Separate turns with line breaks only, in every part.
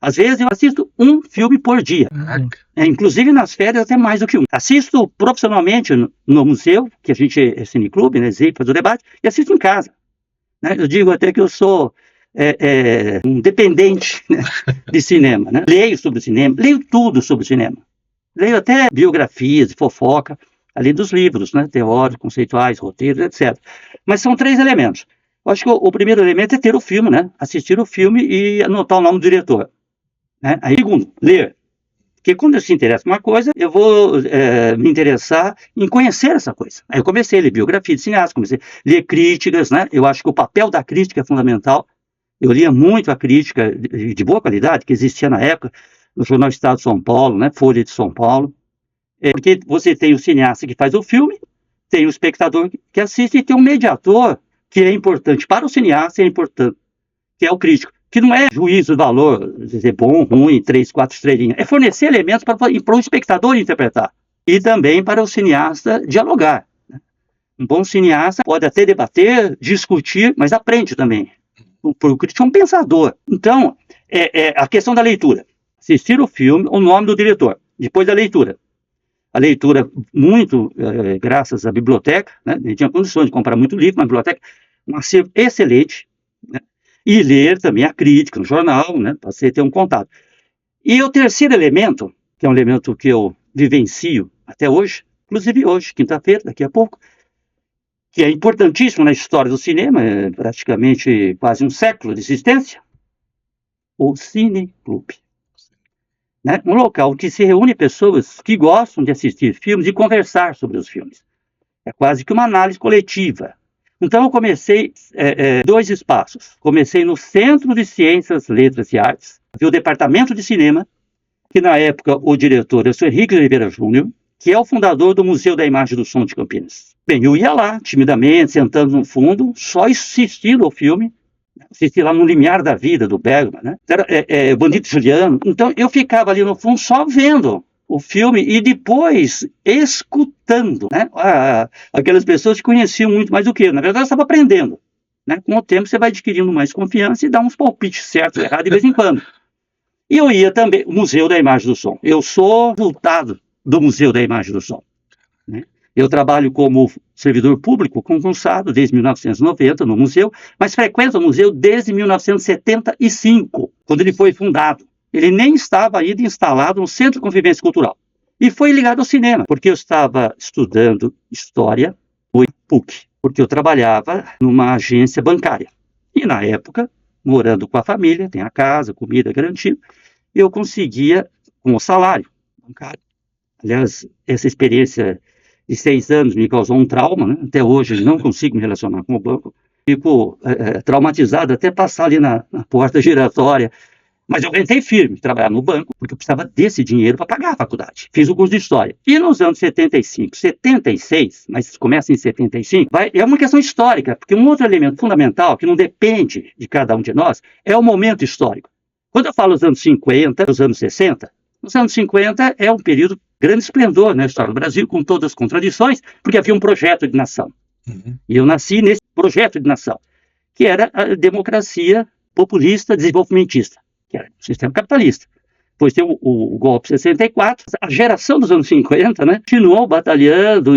Às vezes eu assisto um filme por dia. Inclusive nas férias até mais do que um. Assisto profissionalmente no museu, que a gente é cineclube, né, faz o debate, e assisto em casa. Né? Eu digo até que eu sou um dependente, né, de cinema. Né? Leio sobre o cinema, leio tudo sobre o cinema. Leio até biografias, fofoca, além dos livros, né, teóricos, conceituais, roteiros, etc. Mas são 3 elementos. Eu acho que o primeiro elemento é ter o filme, né? Assistir o filme e anotar o nome do diretor. Né? Aí, segundo, ler. Porque quando eu se interessa por uma coisa, eu vou me interessar em conhecer essa coisa. Aí eu comecei a ler biografia de cineastas, comecei a ler críticas, né? Eu acho que o papel da crítica é fundamental. Eu lia muito a crítica de boa qualidade, que existia na época, no Jornal Estado de São Paulo, né? Folha de São Paulo. Porque você tem o cineasta que faz o filme, tem o espectador que assiste e tem um mediador que é importante para o cineasta, é importante, que é o crítico, que não é juízo de valor, dizer bom, ruim, 3, 4 estrelinhas, é fornecer elementos para o espectador interpretar e também para o cineasta dialogar. Né? Um bom cineasta pode até debater, discutir, mas aprende também. O crítico é um pensador. Então, a questão da leitura. Assistir o filme, o nome do diretor, depois da leitura. A leitura, muito graças à biblioteca, né? A gente tinha condições de comprar muito livro na biblioteca, um acervo excelente, né? E ler também a crítica no jornal, né? Para você ter um contato. E o terceiro elemento, que é um elemento que eu vivencio até hoje, inclusive hoje, quinta-feira, daqui a pouco, que é importantíssimo na história do cinema, praticamente quase um século de existência, o cineclube. Né? Um local que se reúne pessoas que gostam de assistir filmes e conversar sobre os filmes. É quase que uma análise coletiva. Então eu comecei 2 espaços. Comecei no Centro de Ciências, Letras e Artes, o departamento de cinema, que na época o diretor é o Sr. Henrique Oliveira Júnior, que é o fundador do Museu da Imagem do Som de Campinas. Bem, eu ia lá, timidamente, sentando no fundo, só assistindo ao filme, assisti lá no Limiar da Vida, do Bergman, né? Bandido Juliano. Então, eu ficava ali no fundo só vendo o filme e depois escutando, né? Aquelas pessoas que conheciam muito mais do que eu. Na verdade, eu estava aprendendo. Né? Com o tempo, você vai adquirindo mais confiança e dá uns palpites certos ou errados de vez em quando. E eu ia também, o Museu da Imagem do Som. Eu sou resultado do Museu da Imagem do Som. Né? Eu trabalho como servidor público concursado desde 1990 no museu, mas frequento o museu desde 1975, quando ele foi fundado. Ele nem estava ainda instalado no Centro de Convivência Cultural. E foi ligado ao cinema, porque eu estava estudando História no PUC, porque eu trabalhava numa agência bancária. E na época, morando com a família, tem a casa, comida garantida, eu conseguia, com o salário bancário. Aliás, essa experiência de 6 anos me causou um trauma, né? Até hoje não consigo me relacionar com o banco. Fico traumatizado até passar ali na porta giratória. Mas eu aguentei firme trabalhar no banco, porque eu precisava desse dinheiro para pagar a faculdade. Fiz o curso de História. E nos anos 75, 76, mas começa em 75, é uma questão histórica, porque um outro elemento fundamental, que não depende de cada um de nós, é o momento histórico. Quando eu falo os anos 50, os anos 60, os anos 50 é um período de grande esplendor na história do Brasil, com todas as contradições, porque havia um projeto de nação. Uhum. E eu nasci nesse projeto de nação, que era a democracia populista desenvolvimentista, que era o sistema capitalista. Depois tem o golpe de 64, a geração dos anos 50, né, continuou batalhando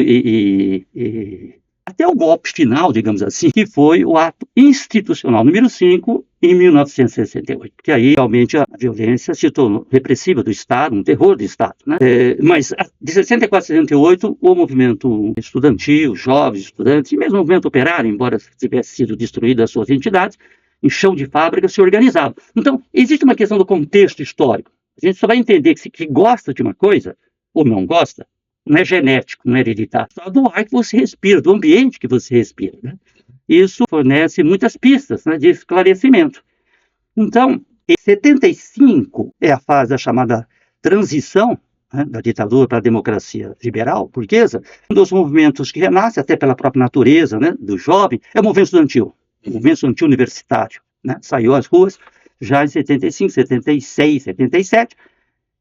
até o golpe final, digamos assim, que foi o ato institucional número 5, em 1968, que aí realmente a violência se tornou repressiva do Estado, um terror do Estado. Né? Mas de 64 a 68, o movimento estudantil, jovens estudantes, e mesmo o movimento operário, embora tivesse sido destruído as suas entidades, em chão de fábrica se organizavam. Então, existe uma questão do contexto histórico. A gente só vai entender que gosta de uma coisa ou não gosta, não é genético, não é hereditário, é do ar que você respira, do ambiente que você respira. Né? Isso fornece muitas pistas, né, de esclarecimento. Então, em 75 é a fase da chamada transição, né, da ditadura para a democracia liberal burguesa. Um dos movimentos que renasce, até pela própria natureza, né, do jovem, é o movimento estudantil, o movimento estudantil universitário. Né, saiu às ruas já em 75, 76, 77,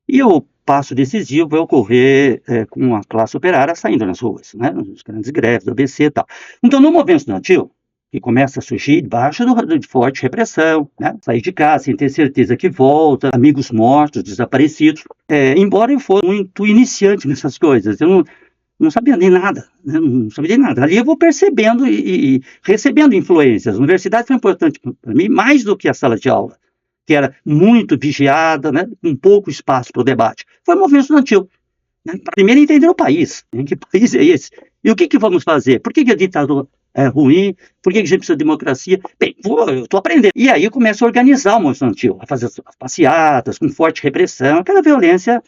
e o passo decisivo vai ocorrer com a classe operária saindo nas ruas, né, nas grandes greves do ABC e tal. Então, no movimento estudantil, que começa a surgir debaixo de forte repressão, né? Sair de casa sem ter certeza que volta, amigos mortos, desaparecidos. Embora eu fosse muito iniciante nessas coisas, eu não sabia nem nada, né? Não sabia nem nada. Ali eu vou percebendo e recebendo influências. A universidade foi importante para mim, mais do que a sala de aula, que era muito vigiada, né? Com pouco espaço para o debate. Foi o movimento estudantil. Né? Primeiro entender o país. Né? Que país é esse? E o que vamos fazer? Por que a ditadura é ruim? Por que a gente precisa de democracia? Bem, eu estou aprendendo. E aí eu começo a organizar o movimento estudantil, a fazer as passeatas, com forte repressão, aquela violência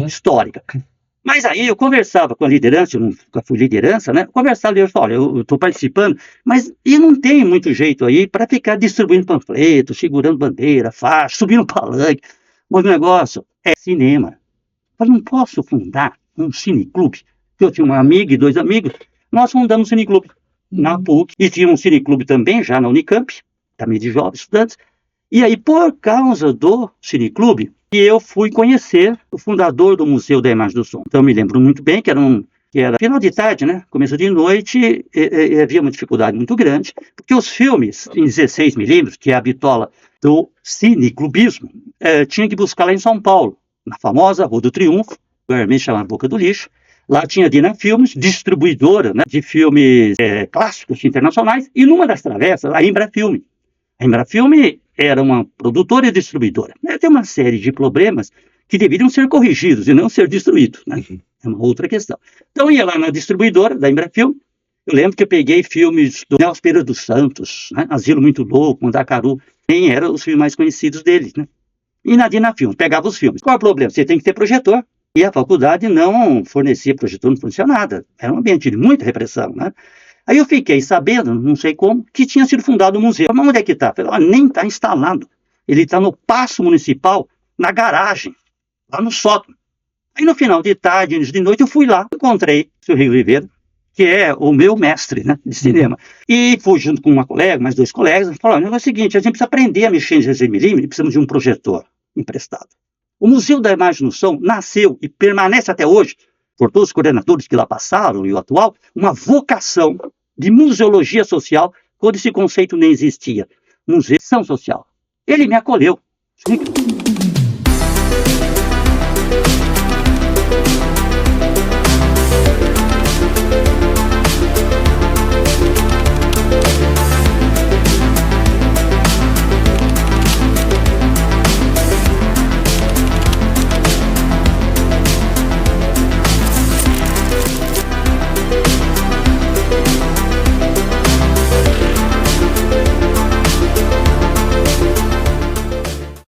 histórica. Mas aí eu conversava com a liderança, eu nunca fui liderança, né? Conversava e eu falava, olha, eu estou participando, mas eu não tenho muito jeito aí para ficar distribuindo panfletos, segurando bandeira, faixa, subindo palanque. Mas o negócio é cinema. Eu não posso fundar um cineclube. Eu tinha uma amiga e 2 amigos, nós fundamos um cineclube na PUC, e tinha um cineclube também já na Unicamp, também de jovens estudantes. E aí, por causa do cineclube, eu fui conhecer o fundador do Museu da Imagem do Som. Então, eu me lembro muito bem que era final de tarde, né? Começo de noite, e havia uma dificuldade muito grande, porque os filmes em 16mm, que é a bitola do cineclubismo, tinha que buscar lá em São Paulo, na famosa Rua do Triunfo, realmente chamada Boca do Lixo. Lá tinha a Dina Filmes, distribuidora, né, de filmes clássicos internacionais, e numa das travessas, a Embrafilme. A Embrafilme era uma produtora e distribuidora. Tem uma série de problemas que deveriam ser corrigidos e não ser destruídos. Né? É uma outra questão. Então, eu ia lá na distribuidora da Embrafilme. Eu lembro que eu peguei filmes do Nelson Pereira dos Santos, né? Asilo Muito Louco, Mandacaru, nem eram os filmes mais conhecidos deles. Né? E na Dinafilme, pegava os filmes. Qual é o problema? Você tem que ter projetor. E a faculdade não fornecia projetor, não fornecia nada. Era um ambiente de muita repressão. Né? Aí eu fiquei sabendo, não sei como, que tinha sido fundado um museu. Mas onde é que está? Nem está instalado. Ele está no Paço Municipal, na garagem, lá no sótão. Aí no final de tarde, início de noite, eu fui lá, encontrei o Rio Oliveira, que é o meu mestre, né, de cinema. E fui junto com uma colega, mais 2 colegas, e falaram, é o seguinte, a gente precisa aprender a mexer em 16mm, precisamos de um projetor emprestado. O Museu da Imagem do Som nasceu e permanece até hoje, por todos os coordenadores que lá passaram e o atual, uma vocação de museologia social, quando esse conceito nem existia. Museu social. Ele me acolheu.